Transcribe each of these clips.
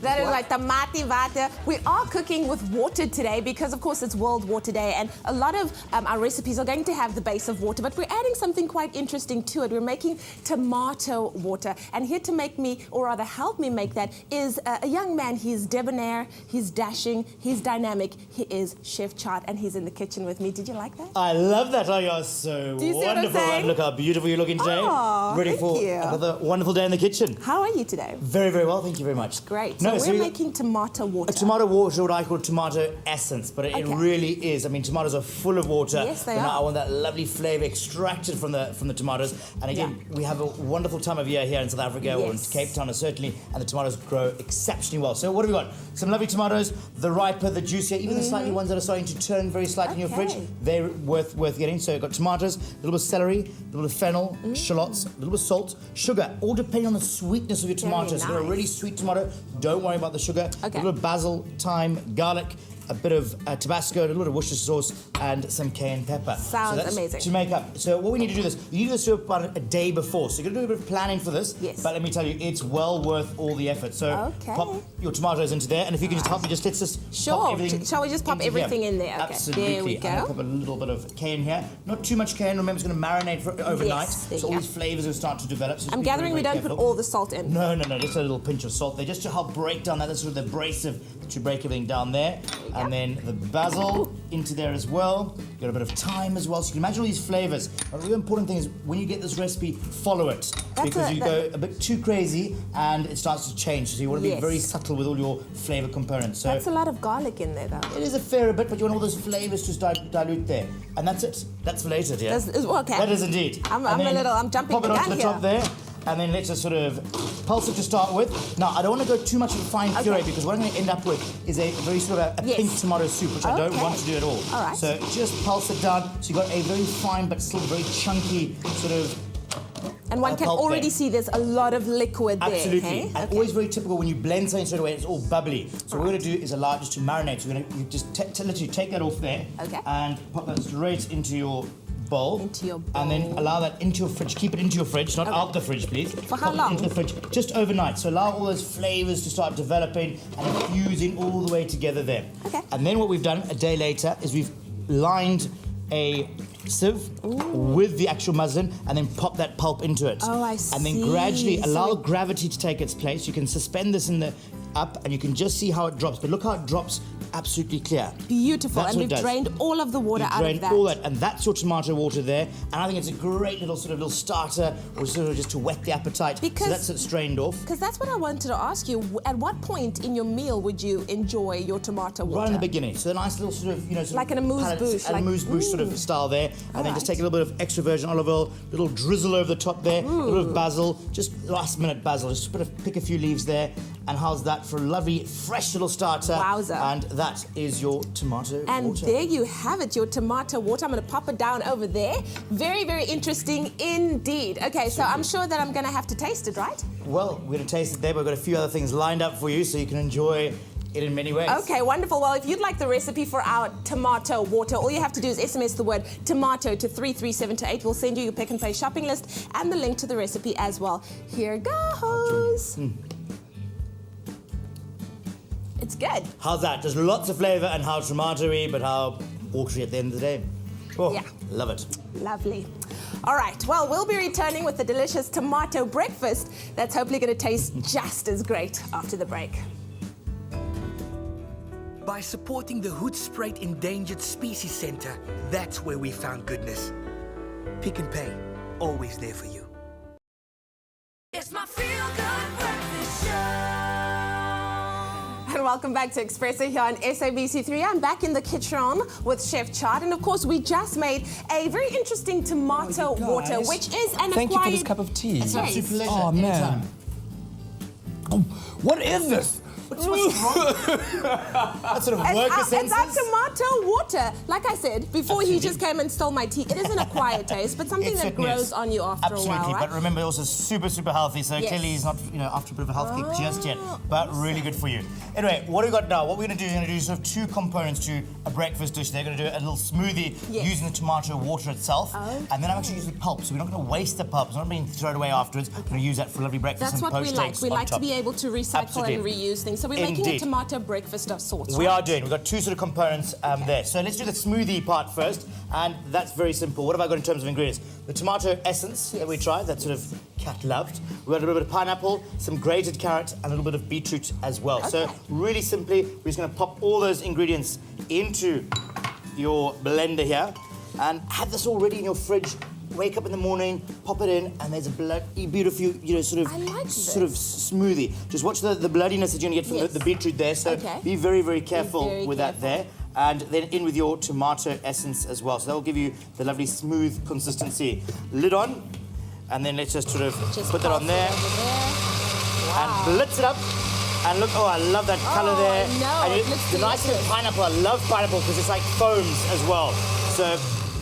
That is like tamati water. We are cooking with water today because, of course, it's World Water Day, and a lot of our recipes are going to have the base of water, but we're adding something quite interesting to it. We're making tomato water, and here to make me, or rather help me make that, is a young man. He's debonair, he's dashing, he's dynamic. He is Chef Chart, and he's in the kitchen with me. Did you like that? I love that. Oh, you're so Do you see what I'm wonderful. saying? And look how beautiful you're looking today. Oh, Ready thank for you. another wonderful day in the kitchen. How are you today? Very, very well. Thank you very much. Great. No, So so we're making tomato water. a tomato water, what I call tomato essence, but it Okay. really is. I mean, tomatoes are full of water. Yes, they but now are. I want that lovely flavour extracted from the tomatoes. And again, we have a wonderful time of year here in South Africa, or in Yes. Cape Town certainly, and the tomatoes grow exceptionally well. So what have we got? Some lovely tomatoes, the riper, the juicier, even the slightly ones that are starting to turn very slightly in your fridge. Okay. They're worth getting. So you've got tomatoes, a little bit of celery, a little bit of fennel, shallots, a little bit of salt, sugar, all depending on the sweetness of your tomatoes. So if you've got a nice. really sweet tomato, don't worry about the sugar. Okay. A little bit of basil, thyme, garlic, a bit of Tabasco, a little bit of Worcestershire sauce, and some cayenne pepper. Sounds so that's amazing. to make up. So what we need to do this, you need to do this about a day before. So you're going to do a bit of planning for this. Yes. But let me tell you, it's well worth all the effort. So Okay. pop your tomatoes into there, and if you can just help me, let's just Sure. pop everything. Shall we just pop into here. everything in there? Okay. Absolutely. There we I'm going go. to pop a little bit of cayenne here. Not too much cayenne. Remember, it's going to marinate for overnight. Yes, there So you all go. these flavours will start to develop. So just I'm be very, gathering we very don't put careful. all the salt in. No, just a little pinch of salt there, just to help break down that. That's sort of the abrasive to break everything down there. And then the basil into there as well. Got a bit of thyme as well. So you can imagine all these flavors. But the really important thing is when you get this recipe, follow it. Because you go a bit too crazy and it starts to change. So you want to be Yes. very subtle with all your flavor components. So That's a lot of garlic in there, though. it is a fair bit, but you want all those flavors to dilute there. And that's it. That's for later, dear. Okay. That is indeed. I'm And then jumping pop the it gun onto the here. top there. And then let's just sort of pulse it to start with. Now, I don't want to go too much of a fine puree Okay. because what I'm going to end up with is a very sort of a Yes. pink tomato soup, which I don't want to do at all. All right. So just pulse it down. So you've got a very fine but still very chunky sort of And one can pulp already there. see there's a lot of liquid there. Absolutely. Hey? And Okay. always very typical when you blend something straight away, it's all bubbly. So what we're going to do is allow it just to marinate. So we're going to just literally take that off there Okay. and pop that straight into your bowl. Into your And then bowl. allow that into your fridge. Keep it into your fridge, not out the fridge, please. For how Pop it long? into the fridge, just overnight. So allow all those flavors to start developing and infusing all the way together there. Okay. And then what we've done a day later is we've lined a sieve with the actual muslin and then pop that pulp into it. Oh, I And then see. gradually So allow gravity to take its place. You can suspend this in the up and you can just see how it drops. But look how it drops absolutely clear. Beautiful. That's And what we've it does. drained all of the water You out drain of that. all that, and that's your tomato water there. And I think it's a great little starter, or sort of just to whet the appetite. Because- so that's it strained off. Because that's what I wanted to ask you. At what point in your meal would you enjoy your tomato water? Right in the beginning, so a nice little sort of, sort Like of an amuse-bouche, an like- amuse-bouche sort of style there, and then just right. take a little bit of extra virgin olive oil, little drizzle over the top there, a little bit of basil, just last minute basil, just pick a few leaves there, and how's that for a lovely fresh little starter? Wowza. And that is your tomato And water. there you have it, your tomato water. I'm going to pop it down over there. Very, very interesting indeed. Okay, so I'm sure that I'm going to have to taste it, right? Well, we're going to taste it there, but we've got a few other things lined up for you so you can enjoy it in many ways. Okay, wonderful. Well, if you'd like the recipe for our tomato water, all you have to do is SMS the word tomato to 33728. We'll send you your Pick and Pay shopping list and the link to the recipe as well. Here goes. It's good. How's that? There's lots of flavour and how tomatoey, but how watery at the end of the day. Oh, Yeah. love it. Lovely. All right, well, we'll be returning with the delicious tomato breakfast that's hopefully going to taste just as great after the break. By supporting the Hoedspruit Endangered Species Centre, that's where we found goodness. Pick and Pay, always there for you. It's my feel-good breakfast show. And welcome back to Expresso here on SABC3. I'm back in the kitchen with Chef Chart. And of course, we just made a very interesting tomato water, which is an Thank you acquired... for this cup of tea. It's an Yes. absolute pleasure. Oh, man. Anytime. Oh, what is this? What's wrong? That sort of worker It's our senses. tomato water. Like I said, before he just came and stole my tea, it is an acquired taste, but something It's that fitness. grows on you after Absolutely, a while, right? but remember, also super, super healthy. So Yes. clearly, he's not, after a bit of a health kick just yet, but really good for you. Anyway, what have we got now? What we're going to do is do sort of two components to a breakfast dish. They're going to do a little smoothie Yes. using the tomato water itself, and then I'm actually using the pulp. So we're not going to waste the pulp. It's not being thrown away afterwards. We're going to use that for a lovely breakfast That's and what we like. poached eggs We on like to top. be able to recycle Absolutely. and reuse things. So we're making a Indeed. tomato breakfast of sorts. We right? are doing. We've got two sort of components there. So let's do the smoothie part first, and that's very simple. What have I got in terms of ingredients? The tomato essence that we tried, that sort of Cat loved. We've got a little bit of pineapple, some grated carrot, and a little bit of beetroot as well. So Okay. really simply, we're just going to pop all those ingredients into your blender here, and have this all ready in your fridge. Wake up in the morning, pop it in, and there's a bloody beautiful, sort of, I like sort of this. smoothie. Just watch the bloodiness that you're gonna get from Yes. the beetroot there. So Okay. be very, very careful very with that there. And then in with your tomato essence as well. So that will give you the lovely smooth consistency. Lid on, and then let's just sort of Just put that on pass it there over there. and blitz it up. And look, oh, I love that colour Oh, there. I know, And it looks the nice thing with delicious. pineapple, I love pineapple because it's like foams as well. So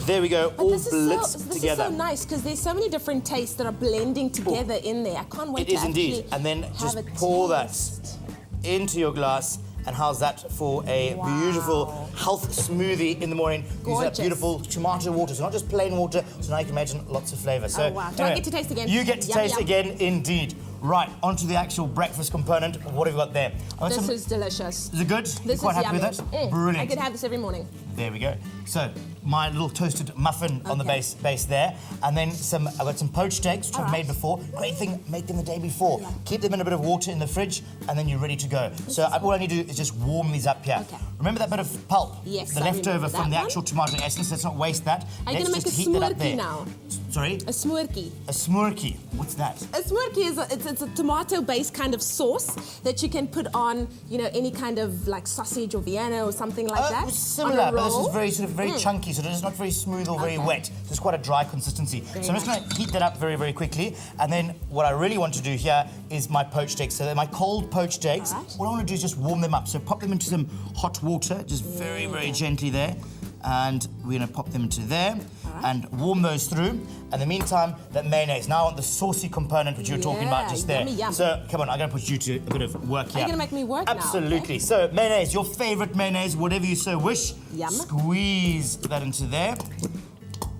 there we go, But all this is blitzed together. so nice because there's so many different tastes that are blending together in there. I can't wait It to is indeed. actually And then have just a pour that taste. into your glass. And how's that for a beautiful health smoothie in the morning? Using that Gorgeous. beautiful tomato water. So not just plain water, so now you can imagine lots of flavour. So Oh, wow. Do I get to taste again? You get to Yum, taste yum. again, indeed. Right, onto the actual breakfast component. What have we got there? I want This some- is delicious. Is it good? This You're quite is happy yummy. with that? I Brilliant. could have this every morning. There we go. So my little toasted muffin on the Okay. base there, and then I've got some poached eggs which I've Alright. made before. Great thing, make them the day before. Keep them in a bit of water in the fridge, and then you're ready to go. So all I need to do is just warm these up here. Okay. Remember that bit of pulp? Yes, The I leftover remember from that the one. actual tomato essence. Let's not waste that. Are you Let's gonna make just a heat that up smurky there. now? Sorry? A smurky. A smurky. What's that? A smurky is it's a tomato-based kind of sauce that you can put on, any kind of like sausage or Vienna or something like that. It's similar, on a but this roll. is very sort of very chunky, so it's not very smooth or very Okay. wet. So it's quite a dry consistency. Very So I'm just nice. going to heat that up very, very quickly. And then what I really want to do here is my poached eggs. So they're my cold poached eggs. Alright. What I want to do is just warm them up. So pop them into some hot water, just very, very gently there. And we're going to pop them into there and warm those through. In the meantime, that mayonnaise. Now I want the saucy component which you were talking about Yeah, just there. yummy, yum. So come on, I'm going to put you to a bit of work here. you gonna make me work now, okay? Absolutely. So mayonnaise, your favourite mayonnaise, whatever you so wish. Yum. Squeeze that into there.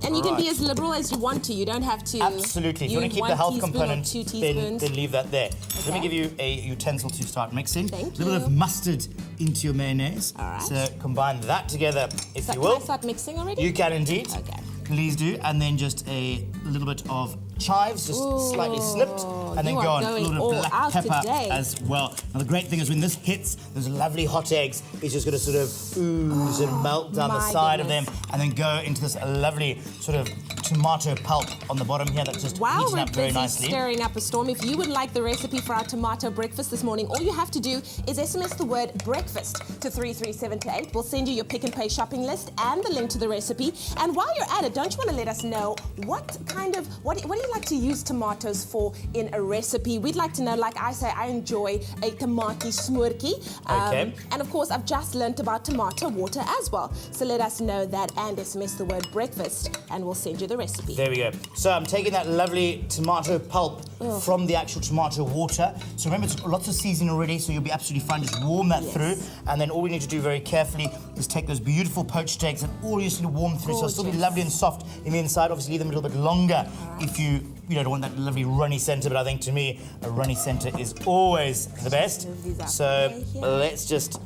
And you can be Right. as liberal as you want to. You don't have to. Absolutely. If you want to keep the one health teaspoon or component, 2 then teaspoons. leave that there. So let me Okay. give you a utensil to start mixing. Thank A little bit you. of mustard into your mayonnaise. All right. So combine that together, if So you can will. I start mixing already? You can indeed. Okay. Please do. And then just a little bit of chives, just slightly slipped. And then you go are on a going little all bit of out black pepper today. as well. Now the great thing is when this hits those lovely hot eggs, it's just going to sort of ooze and melt down the my side goodness. of them and then go into this lovely sort of tomato pulp on the bottom here that's just While heating we're up very busy nicely. stirring up a storm, if you would like the recipe for our tomato breakfast this morning, all you have to do is SMS the word breakfast to 33728. We'll send you your Pick and Pay shopping list and the link to the recipe. And while you're at it, don't you want to let us know what do you like to use tomatoes for in a recipe? We'd like to know, like I say, I enjoy a tomato smurky. Okay. And of course, I've just learnt about tomato water as well. So let us know that and SMS the word breakfast and we'll send you the recipe. There we go. So I'm taking that lovely tomato pulp from the actual tomato water. So remember, it's lots of seasoning already, so you'll be absolutely fine. Just warm that through. And then all we need to do very carefully is take those beautiful poached eggs and all you just need to warm through. So it'll still be Gorgeous. lovely and soft in the inside. Obviously, leave them a little bit longer if you don't want that lovely runny centre. But I think to me, a runny centre is always the best. Move these out So the way here. let's just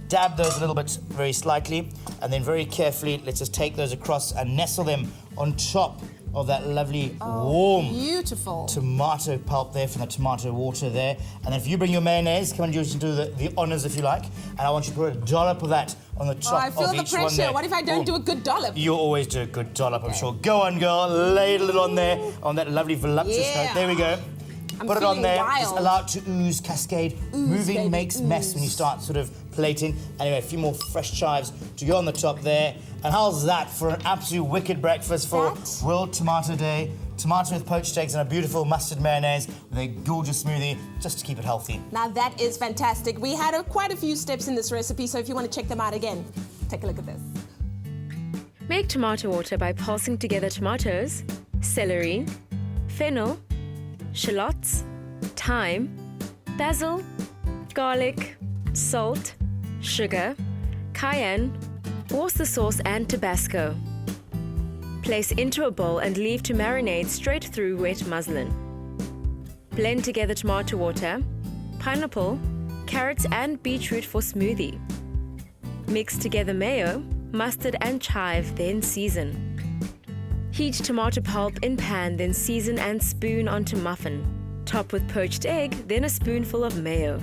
dab those a little bit very slightly, and then very carefully, let's just take those across and nestle them on top of that lovely warm Beautiful. tomato pulp there from the tomato water there. And then if you bring your mayonnaise, come and you can do the honours if you like. And I want you to put a dollop of that on the top I feel of the each one pressure. there. What if I don't do a Boom. good dollop? You always do a good dollop, I'm sure. Go on, girl. Ladle it on there, on that lovely voluptuous Yeah. note. There we go. I'm Put it on feeling there. wild. Just allow it to ooze, cascade. Moving baby, makes mess when you ooze. start sort of plating. Anyway, a few more fresh chives to go on the top there. And how's that for an absolute wicked breakfast for That- World Tomato Day? Tomato with poached eggs and a beautiful mustard mayonnaise with a gorgeous smoothie, just to keep it healthy. Now that is fantastic. We had quite a few steps in this recipe, so if you want to check them out again, take a look at this. Make tomato water by pulsing together tomatoes, celery, fennel, shallots, thyme, basil, garlic, salt, sugar, cayenne, Worcester sauce and Tabasco. Place into a bowl and leave to marinate straight through wet muslin. Blend together tomato water, pineapple, carrots and beetroot for smoothie. Mix together mayo, mustard and chive, then season. Heat tomato pulp in pan, then season and spoon onto muffin. Top with poached egg, then a spoonful of mayo.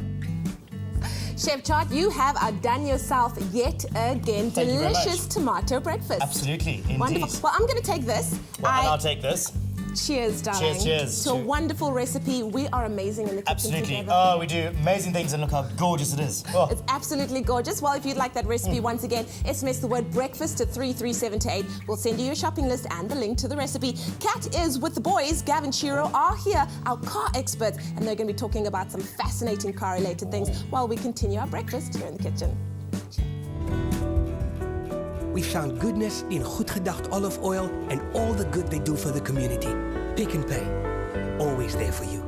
Chef Chart, you have outdone yourself yet again. Thank you very much. Delicious tomato breakfast. Absolutely, indeed. Wonderful. Well, I'm going to take this. Well, and I'll take this. Cheers, darling. Cheers, cheers. To a wonderful recipe. We are amazing in the kitchen Absolutely. together. Oh, we do amazing things, and look how gorgeous it is. Oh. It's absolutely gorgeous. Well, if you'd like that recipe, once again, SMS the word breakfast to 33728. We'll send you your shopping list and the link to the recipe. Kat is with the boys. Gavin Shiro are here, our car experts, and they're going to be talking about some fascinating car-related things while we continue our breakfast here in the kitchen. We found goodness in Goed Gedacht olive oil and all the good they do for the community. Pick and Pay, always there for you.